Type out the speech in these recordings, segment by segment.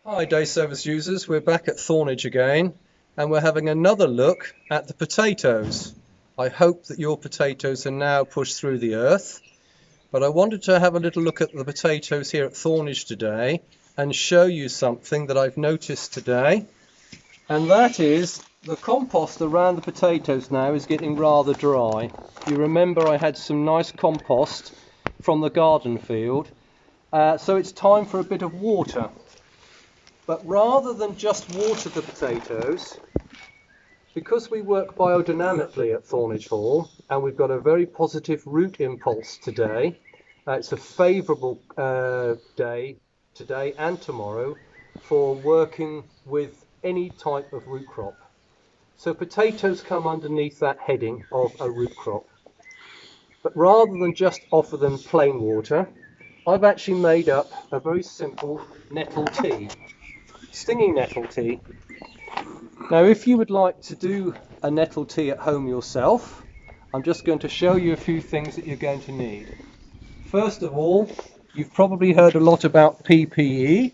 Hi day service users, we're back at Thornage again and we're having another look at the potatoes. I hope that your potatoes are now pushed through the earth, but I wanted to have a little look at the potatoes here at Thornage today and show you something that I've noticed today, and that is the compost around the potatoes now is getting rather dry. You remember I had some nice compost from the garden field, so it's time for a bit of water. But rather than just water the potatoes, because we work biodynamically at Thornage Hall and we've got a very positive root impulse today, it's a favourable day today and tomorrow for working with any type of root crop. So potatoes come underneath that heading of a root crop. But rather than just offer them plain water, I've actually made up a very simple nettle tea. Stinging nettle tea. Now if you would like to do a nettle tea at home yourself, I'm just going to show you a few things that you're going to need. First of all, you've probably heard a lot about PPE.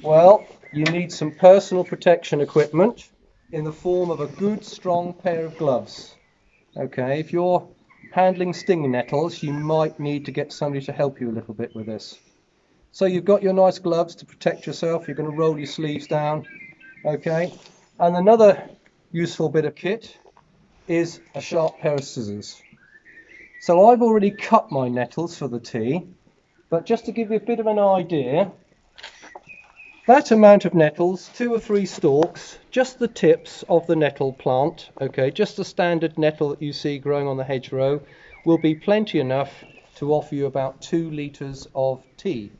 Well, you need some personal protection equipment in the form of a good strong pair of gloves. Okay, if you're handling stinging nettles, you might need to get somebody to help you a little bit with this. So you've got your nice gloves to protect yourself. You're going to roll your sleeves down, okay? And another useful bit of kit is a sharp pair of scissors. So I've already cut my nettles for the tea, but just to give you a bit of an idea, that amount of nettles, 2 or 3 stalks, just the tips of the nettle plant, okay, just the standard nettle that you see growing on the hedgerow, will be plenty enough to offer you about 2 litres of tea.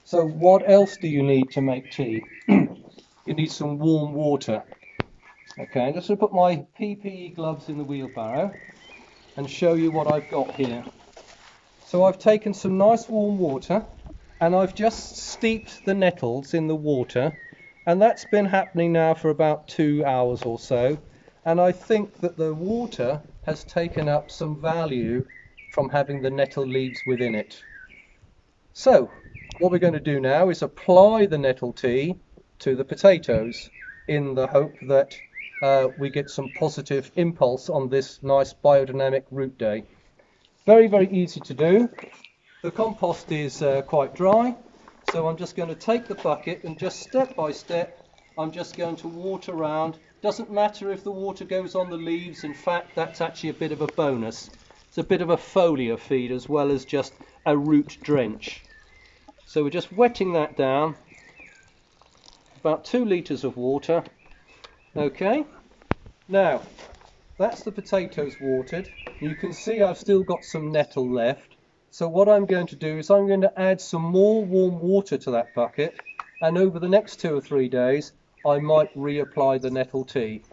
So what else do you need to make tea? You need some warm water. Okay, I'm just going to put my PPE gloves in the wheelbarrow and show you what I've got here. So I've taken some nice warm water and I've just steeped the nettles in the water, and that's been happening now for about 2 hours or so, and I think that the water has taken up some value from having the nettle leaves within it. So what we're going to do now is apply the nettle tea to the potatoes in the hope that we get some positive impulse on this nice biodynamic root day. Very, very easy to do. The compost is quite dry, so I'm just going to take the bucket and just step by step I'm just going to water around. Doesn't matter if the water goes on the leaves, in fact that's actually a bit of a bonus. It's a bit of a foliar feed as well as just a root drench. So we're just wetting that down, about 2 litres of water. Okay, now that's the potatoes watered. You can see I've still got some nettle left. So what I'm going to do is I'm going to add some more warm water to that bucket, and over the next 2 or 3 days I might reapply the nettle tea.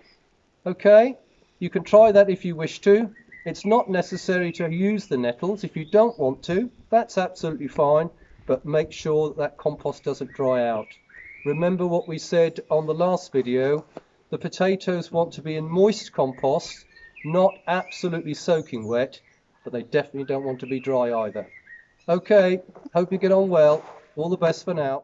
Okay, you can try that if you wish to. It's not necessary to use the nettles. If you don't want to, that's absolutely fine. But make sure that compost doesn't dry out. Remember what we said on the last video, the potatoes want to be in moist compost, not absolutely soaking wet, but they definitely don't want to be dry either. Okay, hope you get on well. All the best for now.